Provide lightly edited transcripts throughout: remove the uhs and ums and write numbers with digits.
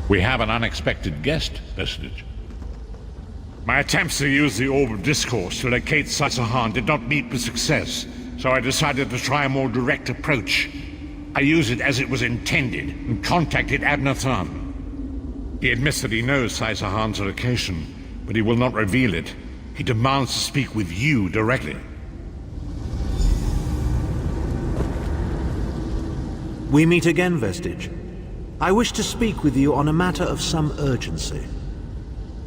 We have an unexpected guest, Vestige. My attempts to use the Orb of Discourse to locate Saisahan did not meet with success, so I decided to try a more direct approach. I used it as it was intended and contacted Abnathan. He admits that he knows Saisahan's location, but he will not reveal it. He demands to speak with you directly. We meet again, Vestige. I wish to speak with you on a matter of some urgency.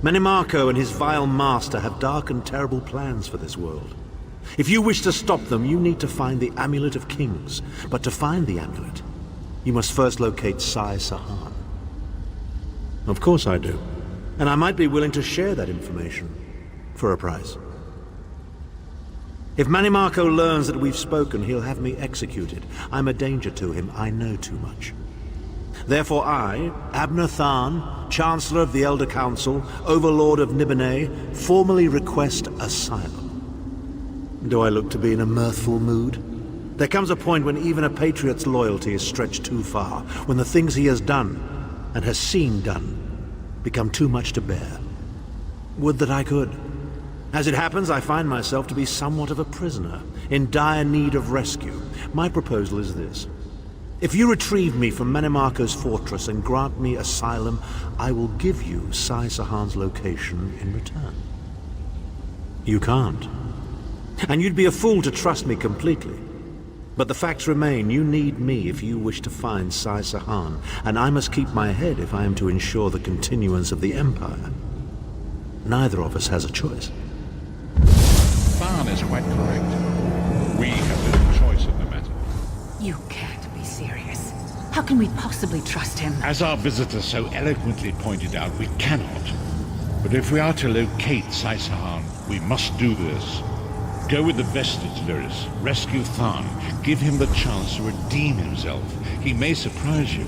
Menimarco and his vile master have dark and terrible plans for this world. If you wish to stop them, you need to find the Amulet of Kings. But to find the amulet, you must first locate Saisahan. Of course I do. And I might be willing to share that information for a price. If Menimarco learns that we've spoken, he'll have me executed. I'm a danger to him. I know too much. Therefore I, Abnathan, Chancellor of the Elder Council, Overlord of Nibene, formally request asylum. Do I look to be in a mirthful mood? There comes a point when even a patriot's loyalty is stretched too far, when the things he has done, and has seen done, become too much to bear. Would that I could. As it happens, I find myself to be somewhat of a prisoner, in dire need of rescue. My proposal is this. If you retrieve me from Menimarco's fortress and grant me asylum, I will give you Saisahan's location in return. You can't. And you'd be a fool to trust me completely. But the facts remain, you need me if you wish to find Saisahan, and I must keep my head if I am to ensure the continuance of the Empire. Neither of us has a choice. Tharn is quite correct. We have little choice in the matter. You can't be serious. How can we possibly trust him? As our visitor so eloquently pointed out, we cannot. But if we are to locate Saisahan, we must do this. Go with the Vestige, Lyris. Rescue Tharn. Give him the chance to redeem himself. He may surprise you.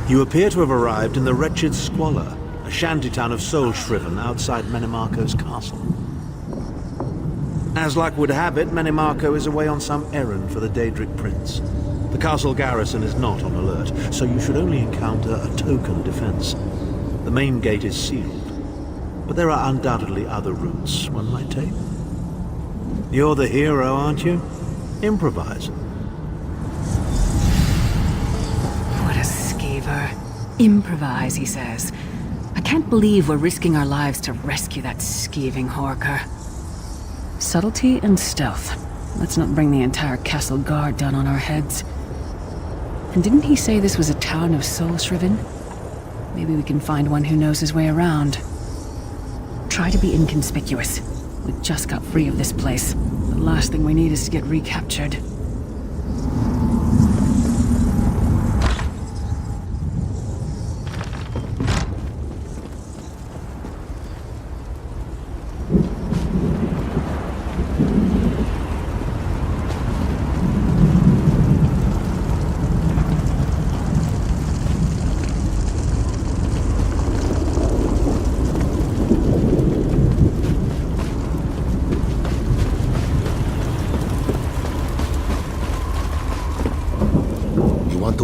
You appear to have arrived in the wretched Squalor, a shantytown of soul-shriven outside Menimarco's castle. As luck would have it, Menimarco is away on some errand for the Daedric Prince. The castle garrison is not on alert, so you should only encounter a token defense. The main gate is sealed, but there are undoubtedly other routes one might take. You're the hero, aren't you? Improvise. What a skeever. Improvise, he says. I can't believe we're risking our lives to rescue that skeeving Horker. Subtlety and stealth. Let's not bring the entire castle guard down on our heads. And didn't he say this was a town of soul-shriven? Maybe we can find one who knows his way around. Try to be inconspicuous. We just got free of this place. The last thing we need is to get recaptured.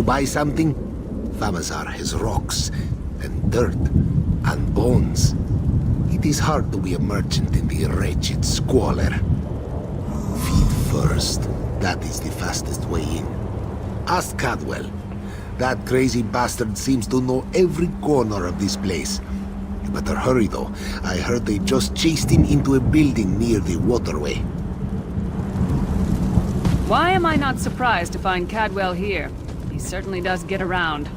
Buy something? Thamazar has rocks, and dirt, and bones. It is hard to be a merchant in the wretched Squalor. Feed first. That is the fastest way in. Ask Cadwell. That crazy bastard seems to know every corner of this place. You better hurry though. I heard they just chased him into a building near the waterway. Why am I not surprised to find Cadwell here? He certainly does get around.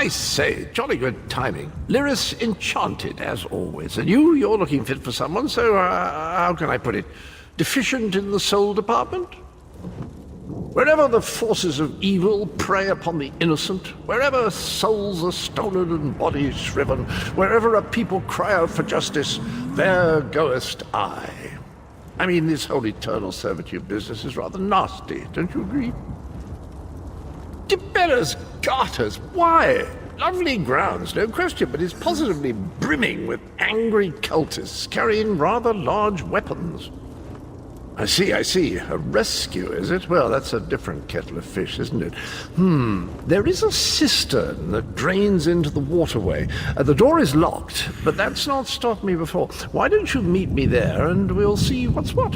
I say, jolly good timing. Lyris enchanted, as always. And you're looking fit for someone, so how can I put it? Deficient in the soul department? Wherever the forces of evil prey upon the innocent, wherever souls are stolen and bodies shriven, wherever a people cry out for justice, there goest I. I mean, this whole eternal servitude business is rather nasty, don't you agree? Tiberia's garters, why? Lovely grounds, no question, but it's positively brimming with angry cultists carrying rather large weapons. I see. A rescue, is it? Well, that's a different kettle of fish, isn't it? There is a cistern that drains into the waterway. The door is locked, but that's not stopped me before. Why don't you meet me there and we'll see what's what?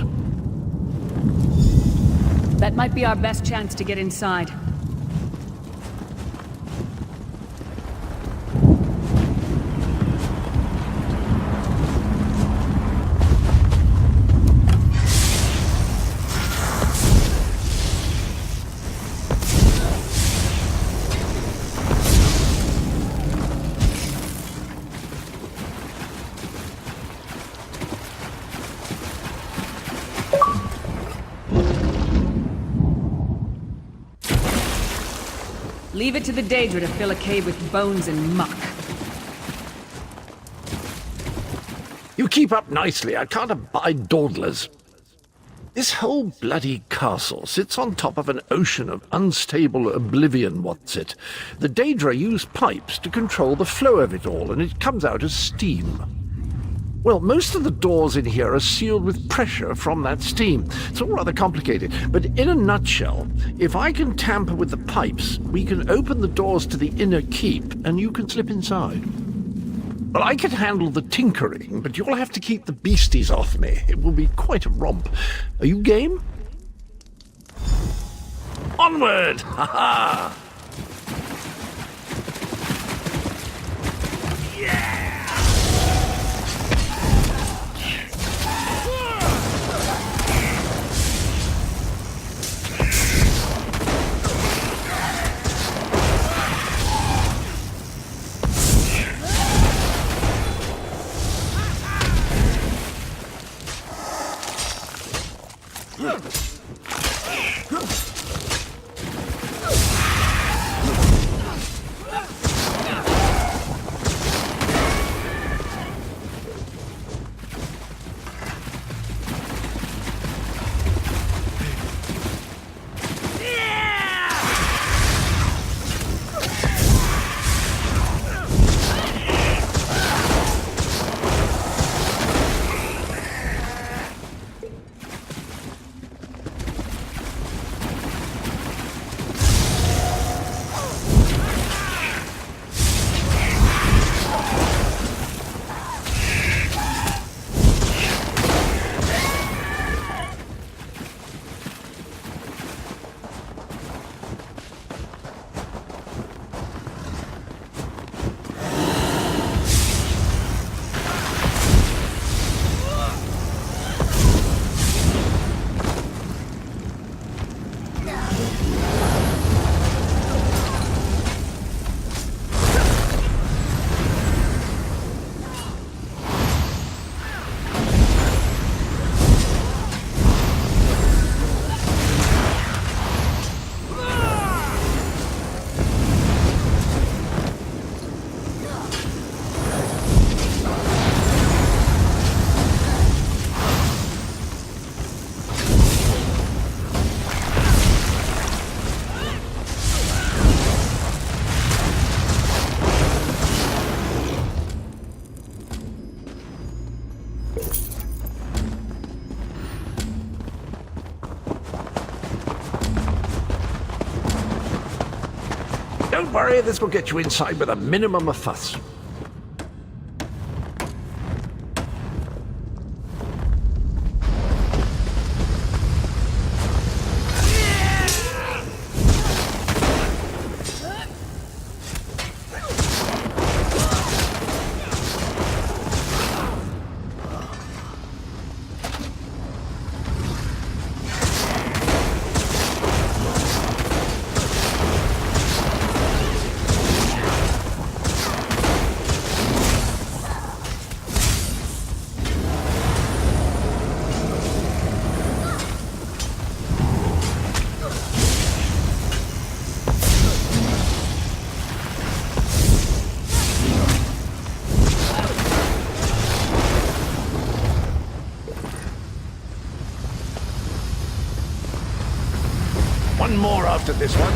That might be our best chance to get inside. Leave it to the Daedra to fill a cave with bones and muck. You keep up nicely. I can't abide dawdlers. This whole bloody castle sits on top of an ocean of unstable oblivion, what's it? The Daedra use pipes to control the flow of it all, and it comes out as steam. Well, most of the doors in here are sealed with pressure from that steam. It's all rather complicated, but in a nutshell, if I can tamper with the pipes, we can open the doors to the inner keep, and you can slip inside. Well, I can handle the tinkering, but you'll have to keep the beasties off me. It will be quite a romp. Are you game? Onward! Ha-ha! Yeah! Don't worry, this will get you inside with a minimum of fuss. One more after this one.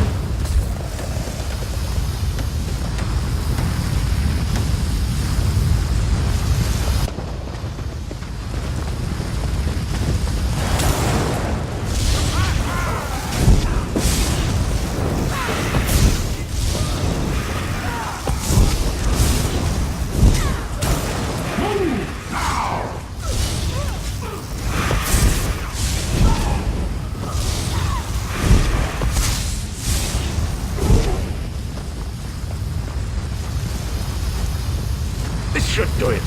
This should do it.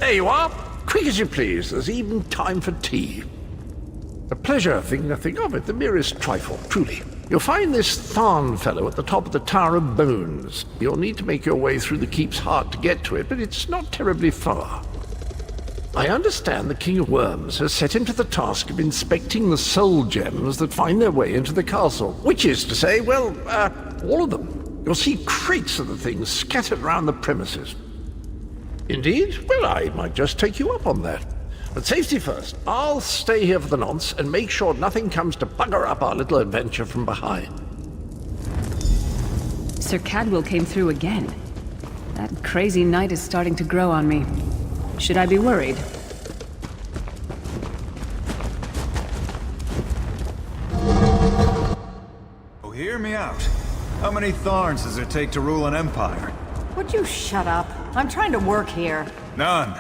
There you are. Quick as you please. There's even time for tea. A pleasure, think nothing of it. The merest trifle, truly. You'll find this Tharn fellow at the top of the Tower of Bones. You'll need to make your way through the keep's heart to get to it, but it's not terribly far. I understand the King of Worms has set him to the task of inspecting the soul gems that find their way into the castle. Which is to say, well, all of them. You'll see crates of the things scattered around the premises. Indeed? Well, I might just take you up on that. But safety first. I'll stay here for the nonce and make sure nothing comes to bugger up our little adventure from behind. Sir Cadwell came through again. That crazy night is starting to grow on me. Should I be worried? Oh, hear me out. How many Tharns does it take to rule an empire? Would you shut up? I'm trying to work here. None.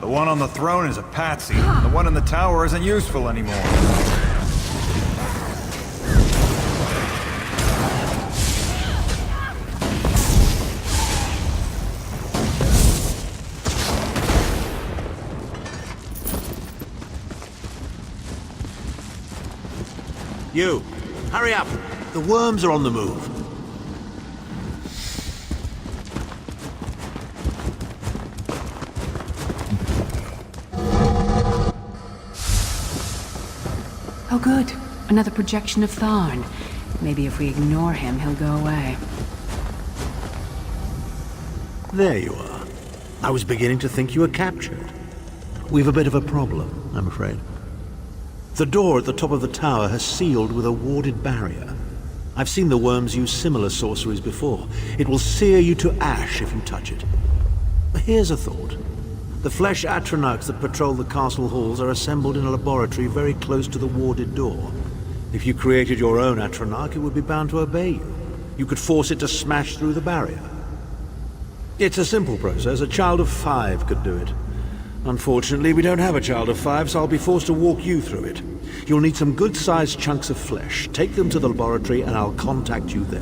The one on the throne is a patsy. The one in the tower isn't useful anymore. You, hurry up. The worms are on the move. Oh good. Another projection of Tharn. Maybe if we ignore him, he'll go away. There you are. I was beginning to think you were captured. We've a bit of a problem, I'm afraid. The door at the top of the tower has sealed with a warded barrier. I've seen the worms use similar sorceries before. It will sear you to ash if you touch it. Here's a thought. The flesh atronachs that patrol the castle halls are assembled in a laboratory very close to the warded door. If you created your own atronach, it would be bound to obey you. You could force it to smash through the barrier. It's a simple process. A child of 5 could do it. Unfortunately, we don't have a child of 5, so I'll be forced to walk you through it. You'll need some good-sized chunks of flesh. Take them to the laboratory and I'll contact you there.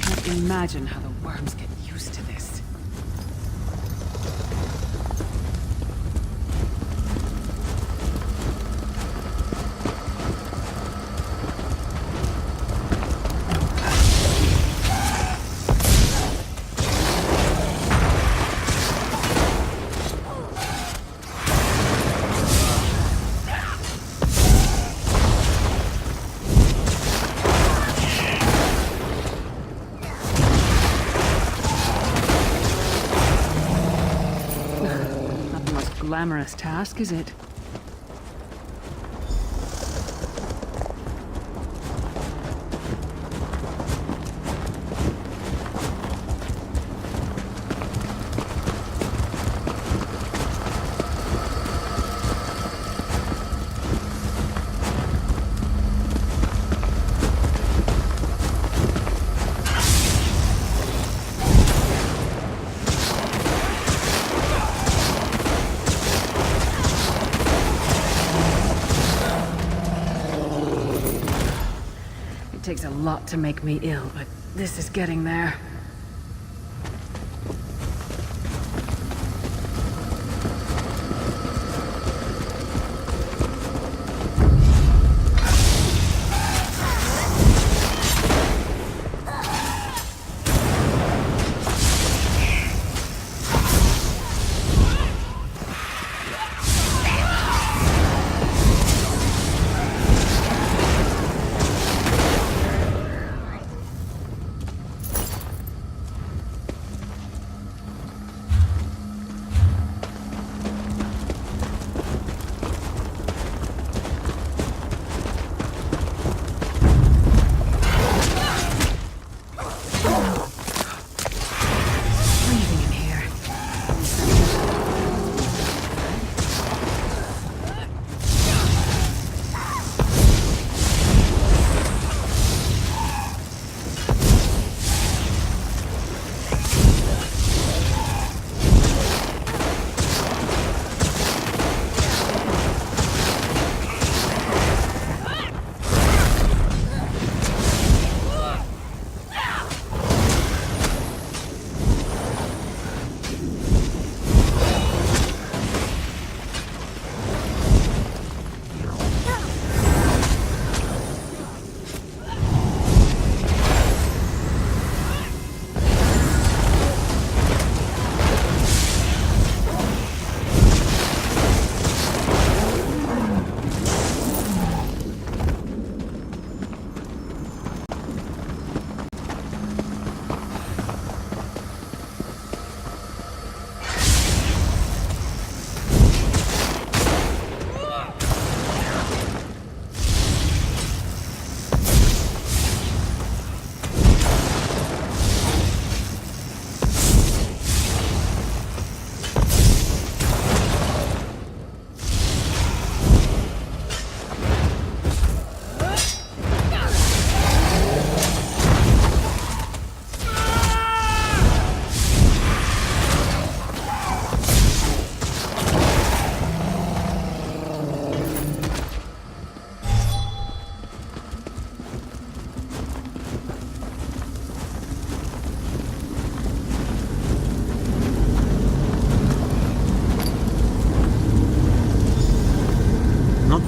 Can't imagine how the worms get used to this. Glamorous task, is it? It takes a lot to make me ill, but this is getting there.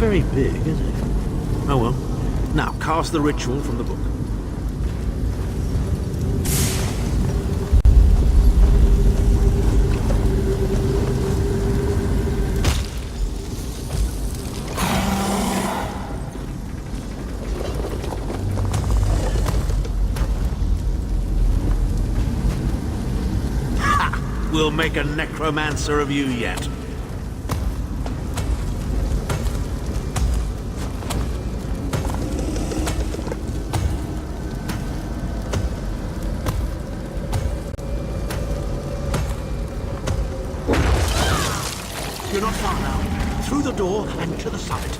very big, is it? Oh well. Now, cast the ritual from the book. Ha! We'll make a necromancer of you yet. You're not far now. Through the door and to the summit.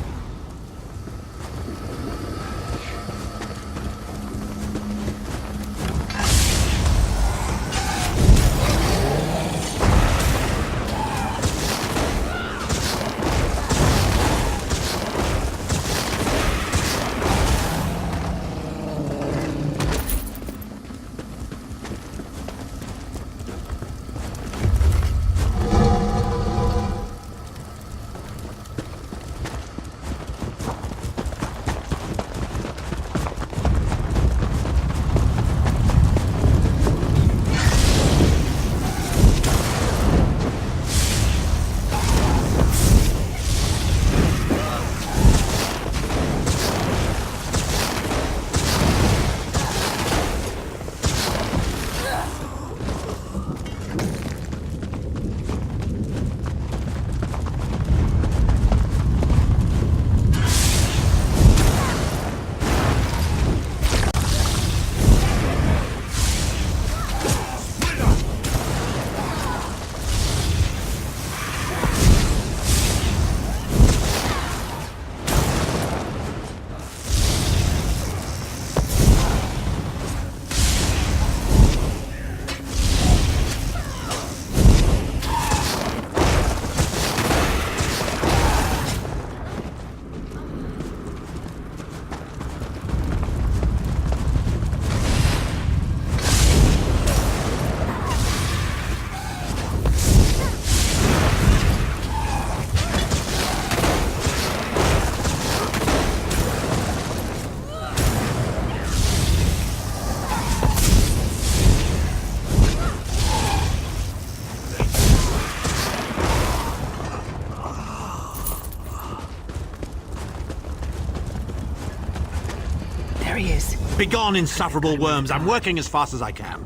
There he is. Begone, insufferable worms. I'm working as fast as I can.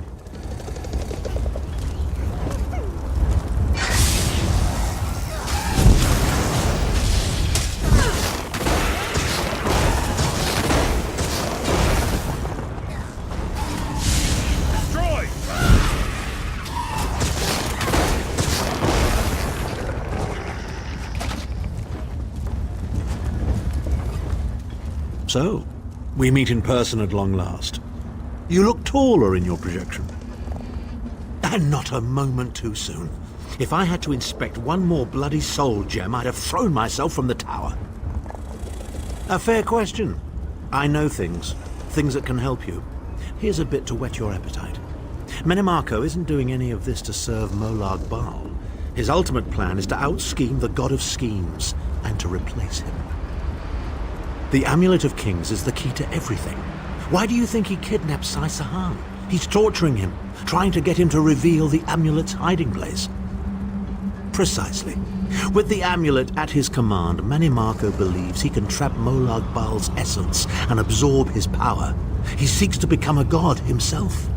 So, we meet in person at long last. You look taller in your projection. And not a moment too soon. If I had to inspect one more bloody soul gem, I'd have thrown myself from the tower. A fair question. I know things that can help you. Here's a bit to whet your appetite. Menimarco isn't doing any of this to serve Molag Bala. His ultimate plan is to out-scheme the god of schemes and to replace him. The Amulet of Kings is the key to everything. Why do you think he kidnapped Saisahan? He's torturing him, trying to get him to reveal the amulet's hiding place. Precisely. With the amulet at his command, Menimarco believes he can trap Molag Bal's essence and absorb his power. He seeks to become a god himself.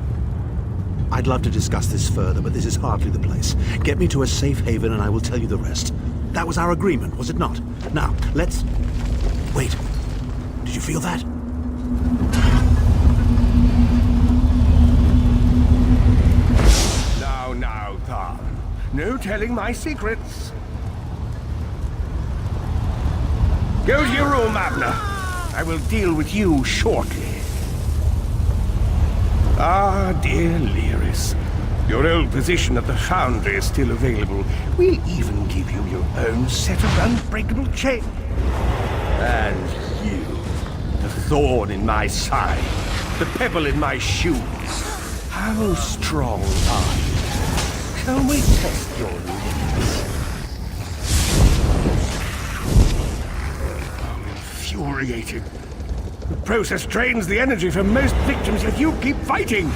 I'd love to discuss this further, but this is hardly the place. Get me to a safe haven and I will tell you the rest. That was our agreement, was it not? Now, let's... Wait. Did you feel that? Now, Thar. No telling my secrets. Go to your room, Abner. I will deal with you shortly. Ah, dear Lyris. Your old position at the Foundry is still available. We'll even give you your own set of unbreakable chains. And you, the thorn in my side, the pebble in my shoe. How strong are you? Shall we test your limits? infuriating. The process drains the energy from most victims, yet you keep fighting!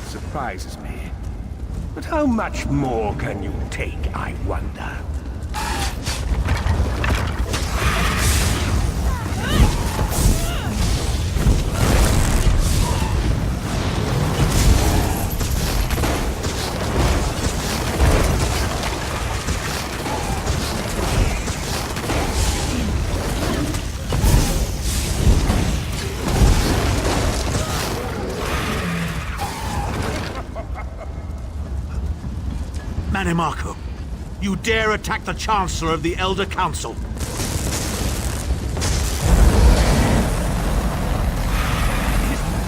Surprises me. But how much more can you take, I wonder? Marco, you dare attack the Chancellor of the Elder Council? His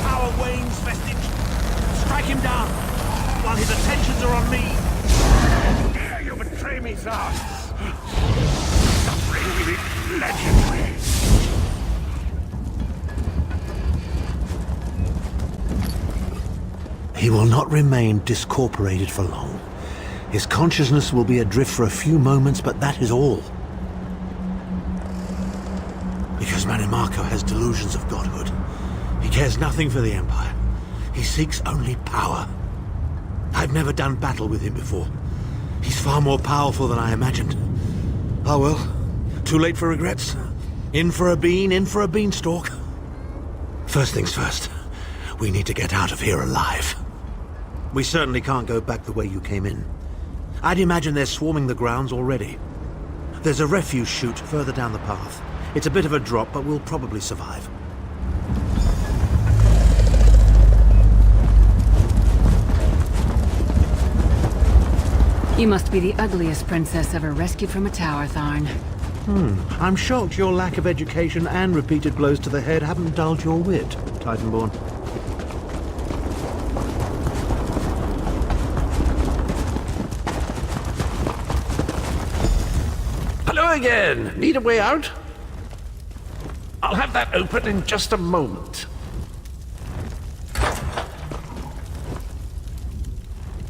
power wanes, Vestige. Strike him down, while his attentions are on me. Dare you betray me, Tsar? Suffering will be legendary. He will not remain discorporated for long. His consciousness will be adrift for a few moments, but that is all. Because Marco has delusions of godhood. He cares nothing for the Empire. He seeks only power. I've never done battle with him before. He's far more powerful than I imagined. Oh well, too late for regrets. In for a bean, in for a beanstalk. First things first, we need to get out of here alive. We certainly can't go back the way you came in. I'd imagine they're swarming the grounds already. There's a refuse chute further down the path. It's a bit of a drop, but we'll probably survive. You must be the ugliest princess ever rescued from a tower, Tharn. I'm shocked your lack of education and repeated blows to the head haven't dulled your wit, Titanborn. Again. Need a way out? I'll have that open in just a moment.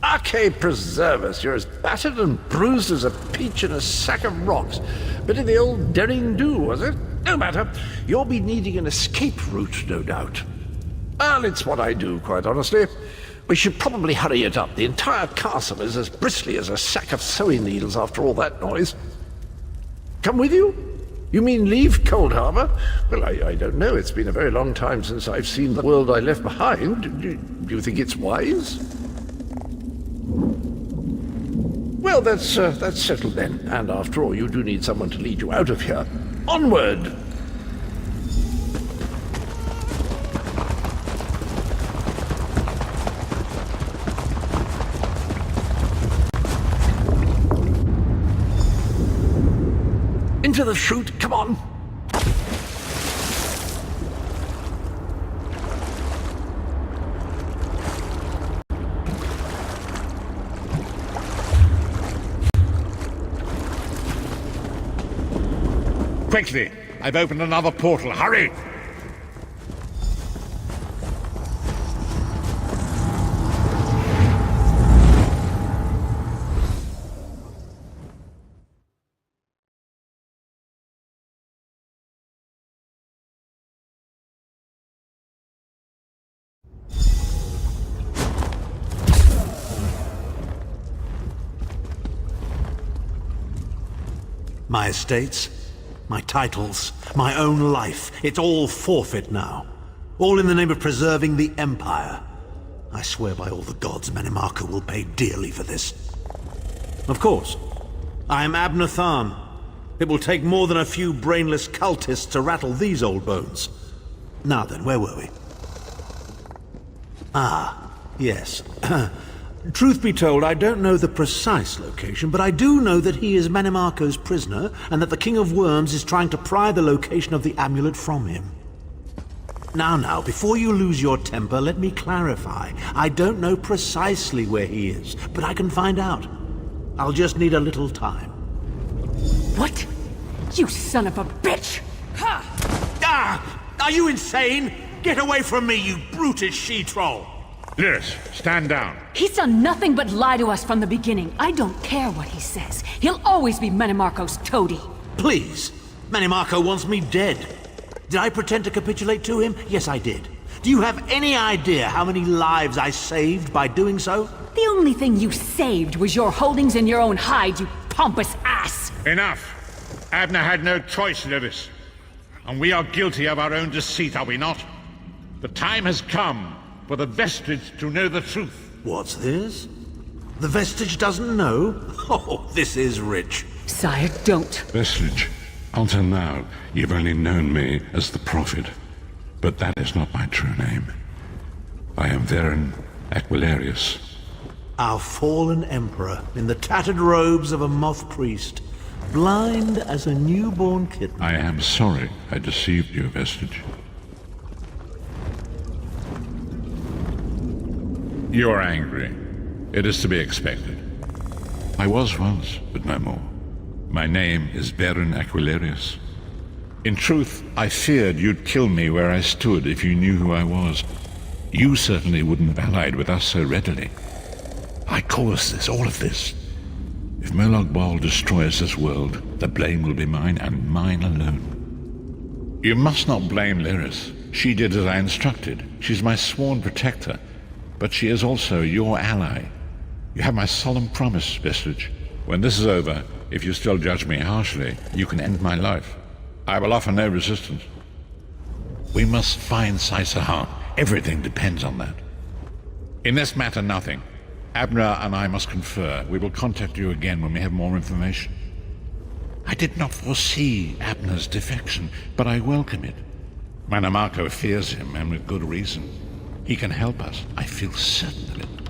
Arcade preserve us. You're as battered and bruised as a peach in a sack of rocks. Bit of the old daring do, was it? No matter. You'll be needing an escape route, no doubt. Well, it's what I do, quite honestly. We should probably hurry it up. The entire castle is as bristly as a sack of sewing needles after all that noise. Come with you? You mean leave Cold Harbor? Well, I don't know. It's been a very long time since I've seen the world I left behind. Do you think it's wise? Well, that's settled then. And after all, you do need someone to lead you out of here. Onward! Into the chute, come on! Quickly! I've opened another portal. Hurry! My estates, my titles, my own life, it's all forfeit now. All in the name of preserving the Empire. I swear by all the gods, Marco will pay dearly for this. Of course, I am Abner Tharn. It will take more than a few brainless cultists to rattle these old bones. Now then, where were we? Ah, yes. Truth be told, I don't know the precise location, but I do know that he is Marco's prisoner, and that the King of Worms is trying to pry the location of the amulet from him. Now, before you lose your temper, let me clarify. I don't know precisely where he is, but I can find out. I'll just need a little time. What? You son of a bitch! Ha! Ah! Are you insane? Get away from me, you brutish she-troll! Lyris, stand down. He's done nothing but lie to us from the beginning. I don't care what he says. He'll always be Menimarco's toady. Please! Menimarco wants me dead. Did I pretend to capitulate to him? Yes, I did. Do you have any idea how many lives I saved by doing so? The only thing you saved was your holdings in your own hide, you pompous ass! Enough. Abner had no choice, Lyris. And we are guilty of our own deceit, are we not? The time has come for the vestige to know the truth. What's this? The vestige doesn't know? Oh, this is rich. Sire, don't. Vestige, until now, you've only known me as the Prophet. But that is not my true name. I am Varen Aquilarius. Our fallen emperor, in the tattered robes of a moth priest, blind as a newborn kitten. I am sorry I deceived you, Vestige. You are angry. It is to be expected. I was once, but no more. My name is Varen Aquilarius. In truth, I feared you'd kill me where I stood if you knew who I was. You certainly wouldn't have allied with us so readily. I caused this, all of this. If Molag Bala destroys this world, the blame will be mine and mine alone. You must not blame Lyris. She did as I instructed. She's my sworn protector. But she is also your ally. You have my solemn promise, Vestige. When this is over, if you still judge me harshly, you can end my life. I will offer no resistance. We must find Saisahan. Everything depends on that. In this matter, nothing. Abner and I must confer. We will contact you again when we have more information. I did not foresee Abner's defection, but I welcome it. Menimarco fears him, and with good reason. He can help us. I feel certain of it.